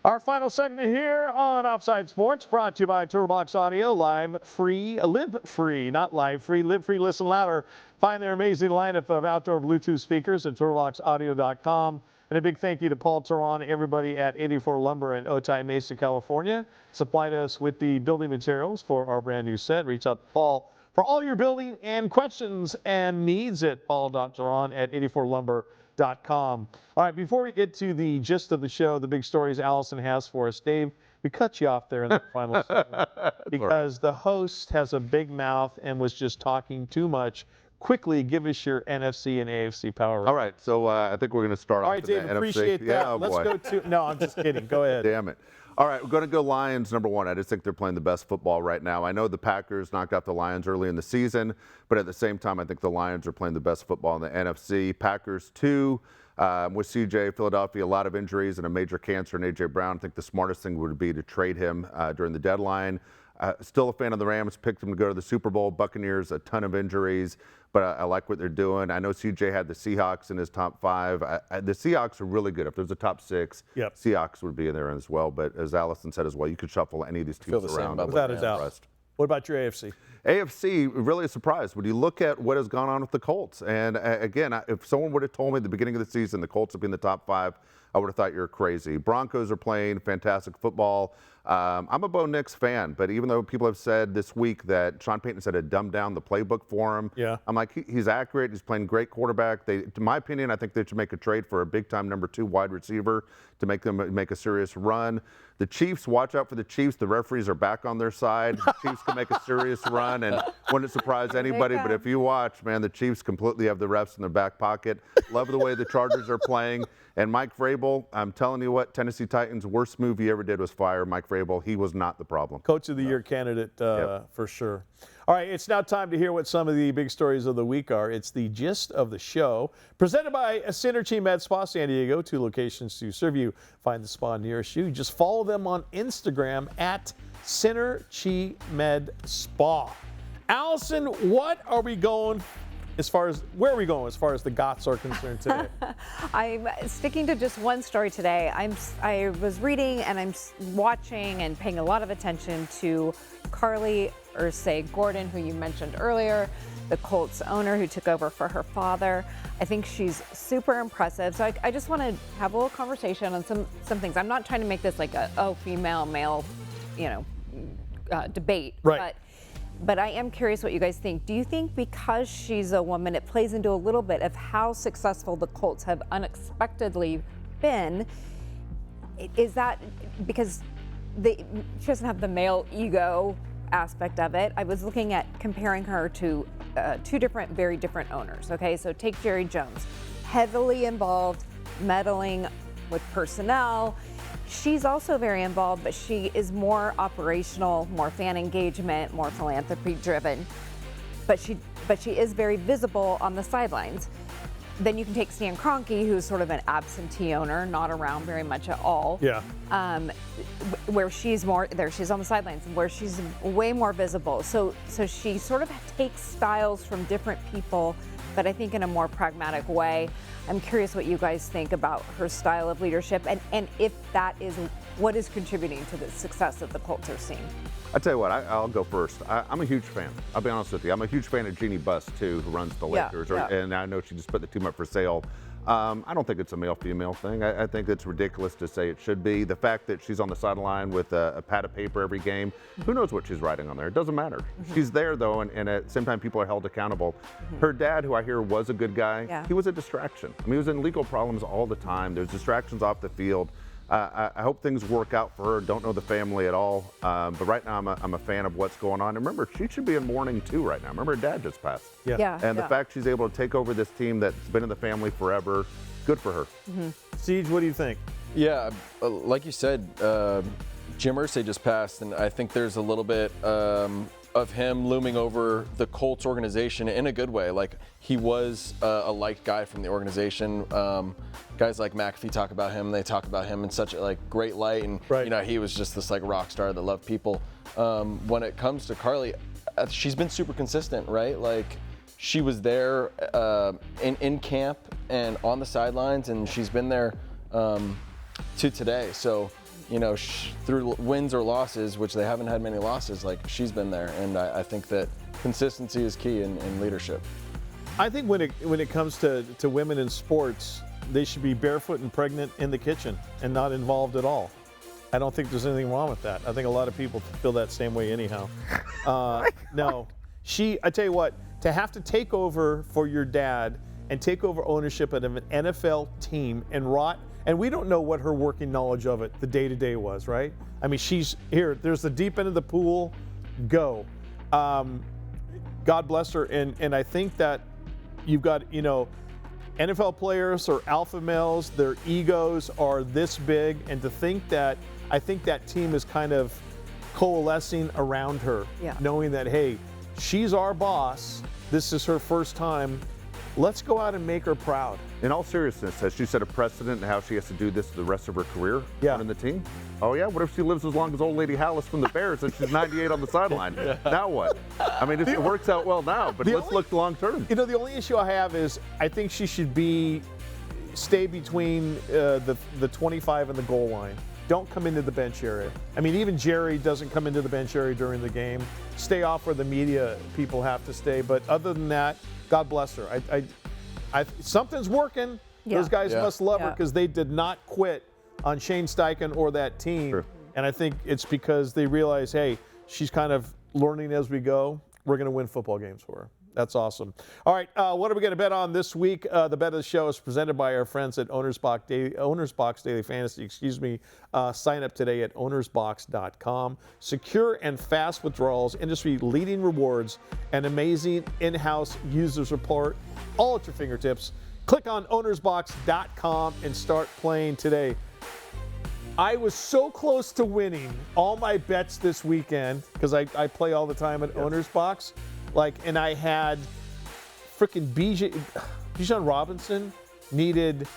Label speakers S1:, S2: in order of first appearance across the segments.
S1: Our final segment here on Offside Sports, brought to you by TurboBox Audio. Live free, live free, not live free, live free, listen louder. Find their amazing lineup of outdoor Bluetooth speakers at turboboxaudio.com. And a big thank you to Paul Teron, everybody at 84 Lumber in Otay Mesa, California, supplied us with the building materials for our brand new set. Reach out to Paul for all your building and questions and needs at paul.teron@84lumber.com. All right, before we get to the gist of the show, the big stories Allison has for us, Dave, we cut you off there in the final segment because the host has a big mouth and was just talking too much. Quickly, give us your NFC and AFC power.
S2: All right, so I think we're going to start
S1: All
S2: off
S1: right,
S2: with the
S1: Dave,
S2: NFC.
S1: appreciate that.
S2: Yeah,
S1: Let's
S2: boy.
S1: go to, no, I'm just kidding. Go ahead.
S2: Damn it. All right, we're going to go Lions, number one. I just think they're playing the best football right now. I know the Packers knocked out the Lions early in the season, but at the same time, I think the Lions are playing the best football in the NFC. Packers, 2. With CJ, Philadelphia, a lot of injuries and a major cancer in A.J. Brown. I think the smartest thing would be to trade him during the deadline. Still a fan of the Rams, picked them to go to the Super Bowl. Buccaneers, a ton of injuries, but I like what they're doing. I know CJ had the Seahawks in his top 5. The Seahawks are really good. If there's a top 6,
S1: Yep.
S2: Seahawks would be in there as well. But as Allison said as well, you could shuffle any of these teams around.
S1: Without a doubt. What about your AFC?
S2: AFC, really a surprise when you look at what has gone on with the Colts. And again, if someone would have told me at the beginning of the season the Colts would be in the top 5, I would have thought you were crazy. Broncos are playing fantastic football. I'm a Bo Nix fan, but even though people have said this week that Sean Payton said to dumb down the playbook for him,
S1: yeah.
S2: I'm like, he's accurate. He's playing great quarterback. To my opinion, I think they should make a trade for a big-time number 2 wide receiver to make them make a serious run. The Chiefs, watch out for the Chiefs. The referees are back on their side. The Chiefs can make a serious run and wouldn't surprise anybody. But if you watch, man, the Chiefs completely have the refs in their back pocket. Love the way the Chargers are playing. And Mike Vrabel, I'm telling you what, Tennessee Titans' worst move he ever did was fire Mike Vrabel. He was not the problem.
S1: Coach of the Year candidate for sure. All right, it's now time to hear what some of the big stories of the week are. It's the gist of the show, presented by Synergy Med Spa San Diego, 2 locations to serve you. Find the spa nearest you. Just follow them on Instagram at Synergy Med Spa. Allison, where are we going as far as the GOTS are concerned today?
S3: I'm sticking to just one story today. I was reading and I'm watching and paying a lot of attention to Carly Irsay-Gordon, who you mentioned earlier, the Colts owner who took over for her father. I think she's super impressive. So I just want to have a little conversation on some things. I'm not trying to make this like a female, male, debate.
S1: Right.
S3: But I am curious what you guys think. Do you think because she's a woman, it plays into a little bit of how successful the Colts have unexpectedly been? Is that because she doesn't have the male ego aspect of it? I was looking at comparing her to 2 very different owners. Okay, so take Jerry Jones, heavily involved, meddling with personnel. She's also very involved, but she is more operational, more fan engagement, more philanthropy driven. But she is very visible on the sidelines. Then you can take Stan Kroenke, who's sort of an absentee owner, not around very much at all.
S1: Yeah.
S3: Where she's on the sidelines, where she's way more visible. So she sort of takes styles from different people, but I think in a more pragmatic way. I'm curious what you guys think about her style of leadership and if that is what is contributing to the success that the Colts are seeing.
S2: I tell you what, I'll go first. I'm a huge fan. I'll be honest with you. I'm a huge fan of Jeannie Buss, too, who runs the Lakers. And I know she just put the team up for sale. I don't think it's a male-female thing. I think it's ridiculous to say it should be. The fact that she's on the sideline with a pad of paper every game, who knows what she's writing on there? It doesn't matter. She's there, though, and at the same time, people are held accountable. Her dad, who I hear was a good guy, he was a distraction. I mean, he was in legal problems all the time. There's distractions off the field. I hope things work out for her. Don't know the family at all. But right now, I'm a fan of what's going on. And remember, she should be in mourning, too, right now. Remember, her dad just passed. And the fact she's able to take over this team that's been in the family forever, good for her.
S1: Siege, what do you think?
S4: Yeah, like you said, Jim Irsay just passed, and I think there's a little bit of him looming over the Colts organization in a good way. Like, he was a liked guy from the organization. Guys like McAfee talk about him. They talk about him in such a great light, and he was just this rock star that loved people. When it comes to Carly, she's been super consistent, right? Like, she was there in camp and on the sidelines, and she's been there to today. So through wins or losses, which they haven't had many losses, like she's been there. And I think that consistency is key in leadership.
S1: I think when it comes to women in sports, they should be barefoot and pregnant in the kitchen and not involved at all. I don't think there's anything wrong with that. I think a lot of people feel that same way anyhow. No, I tell you what, to have to take over for your dad and take over ownership of an NFL team and we don't know what her working knowledge of it, the day-to-day was, right? I mean, there's the deep end of the pool, go. God bless her, and I think that you've got, NFL players are alpha males, their egos are this big, and to think that, I think that team is kind of coalescing around her, knowing that, hey, she's our boss, this is her first time, let's go out and make her proud.
S2: In all seriousness, has she set a precedent in how she has to do this the rest of her career running the team? Oh yeah, what if she lives as long as old lady Hallis from the Bears and she's 98 on the sideline? Now what? I mean, it works out well now, but let's look long term.
S1: The only issue I have is I think she should stay between the 25 and the goal line. Don't come into the bench area. I mean, even Jerry doesn't come into the bench area during the game. Stay off where the media people have to stay. But other than that, God bless her. Something's working. Those guys must love her because they did not quit on Shane Steichen or that team.
S2: Sure.
S1: And I think it's because they realize, hey, she's kind of learning as we go. We're going to win football games for her. That's awesome. All right, what are we going to bet on this week? The bet of the show is presented by our friends at Owner's Box Daily Fantasy. Sign up today at ownersbox.com. Secure and fast withdrawals, industry-leading rewards, and amazing in-house user support, all at your fingertips. Click on ownersbox.com and start playing today. I was so close to winning all my bets this weekend because I play all the time at Owner's Box. And I had freaking Bijan Robinson needed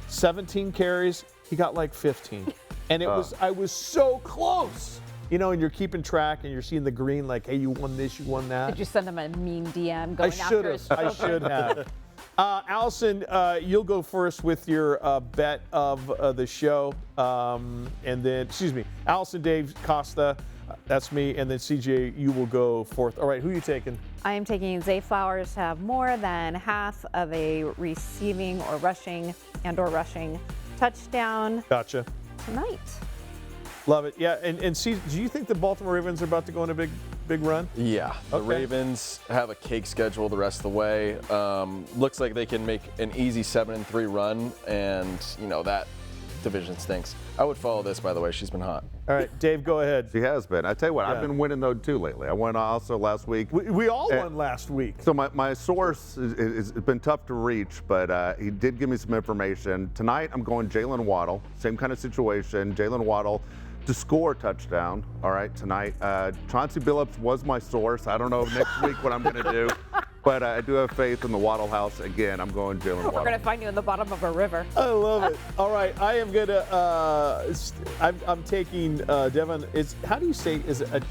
S1: 17 carries. He got like 15. And I was so close. And you're keeping track and you're seeing the green like, hey, you won this, you won that.
S3: Did you send him a mean DM going after his
S1: I should have. Allison, you'll go first with your bet of the show. And then, Allison, Dave, Costa, that's me. And then CJ, you will go fourth. All right, who are you taking?
S3: I am taking Zay Flowers to have more than half of a receiving or rushing touchdown.
S1: Gotcha.
S3: Tonight.
S1: Love it. Yeah, and see, do you think the Baltimore Ravens are about to go on a big run?
S4: Yeah, the Ravens have a cake schedule the rest of the way. Looks like they can make an easy 7-3 run, and that division stinks. I would follow this, by the way. She's been hot.
S1: All right, Dave, go ahead.
S2: She has been. I tell you what, I've been winning though too lately. I won also last week.
S1: We all won last week.
S2: So my source has been tough to reach, but he did give me some information. Tonight I'm going Jalen Waddle. Same kind of situation. Jalen Waddle to score a touchdown. All right, tonight. Chauncey Billups was my source. I don't know next week what I'm going to do. But I do have faith in the Waddle House. Again, I'm going Jalen Waddle.
S3: We're going to find you in the bottom of a river.
S1: I love it. All right, I am going to, I'm taking Devon. How do you say, is it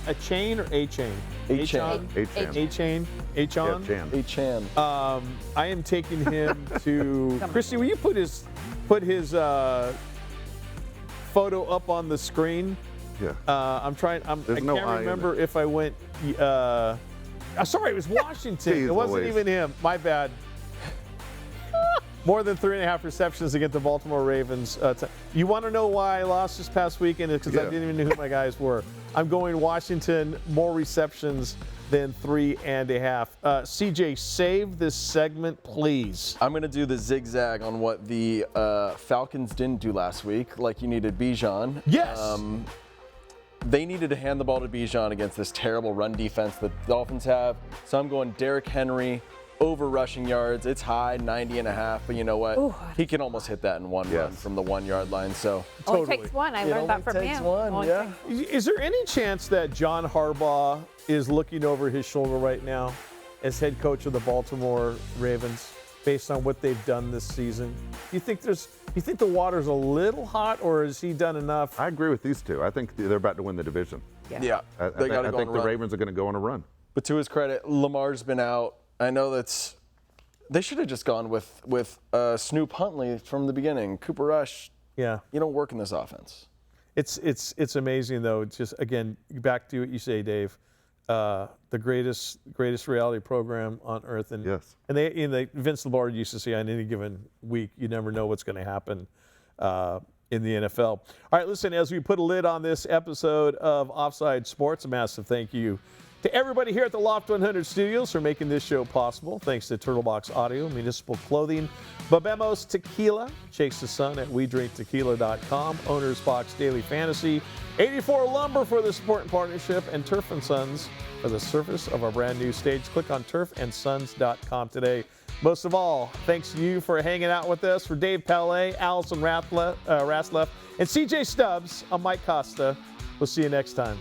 S1: a chain or a chain?
S4: A-chain.
S1: A-chain. A-chain?
S4: A-chain.
S1: I am taking him to, Christy, will you put his photo up on the screen?
S2: Yeah.
S1: I can't remember if I went, sorry, it was Washington.
S2: Jeez,
S1: it wasn't
S2: Louise.
S1: even him. My bad. More than 3.5 receptions against the Baltimore Ravens. You want to know why I lost this past weekend? It's because I didn't even know who my guys were. I'm going Washington, more receptions than 3.5. CJ, save this segment, please.
S4: I'm going to do the zigzag on what the Falcons didn't do last week, like you needed Bijan.
S1: Yes.
S4: They needed to hand the ball to Bijan against this terrible run defense that the Dolphins have. So I'm going Derrick Henry over rushing yards. It's high, 90.5, but you know what?
S3: Ooh.
S4: He can almost hit that in one run from the 1 yard line. So
S3: Only takes one. I learned that from him.
S1: Is there any chance that John Harbaugh is looking over his shoulder right now as head coach of the Baltimore Ravens based on what they've done this season? You think the water's a little hot, or has he done enough?
S2: I agree with these two. I think they're about to win the division.
S4: yeah,
S2: I
S4: they got to go
S2: think
S4: on a
S2: the
S4: run.
S2: Ravens are going to go on a run.
S4: But to his credit, Lamar's been out. I know they should have just gone with Snoop Huntley from the beginning. Cooper Rush,
S1: Yeah.
S4: you don't work in this offense.
S1: It's amazing though. It's just, again, back to what you say, Dave. The greatest reality program on earth, and
S2: yes.
S1: and Vince Lombardi used to say, on any given week, you never know what's going to happen in the NFL. All right, listen, as we put a lid on this episode of Offside Sports, a massive thank you to everybody here at the Loft 100 Studios for making this show possible. Thanks to Turtlebox Audio, Municipal Clothing, Babemos Tequila, Chase the Sun at WeDrinkTequila.com, Owners Box Daily Fantasy, 84 Lumber for the support and partnership, and Turf & Sons for the service of our brand new stage. Click on turfandsons.com today. Most of all, thanks to you for hanging out with us. For Dave Palais, Allison Rasleff, and CJ Stubbs, I'm Mike Costa. We'll see you next time.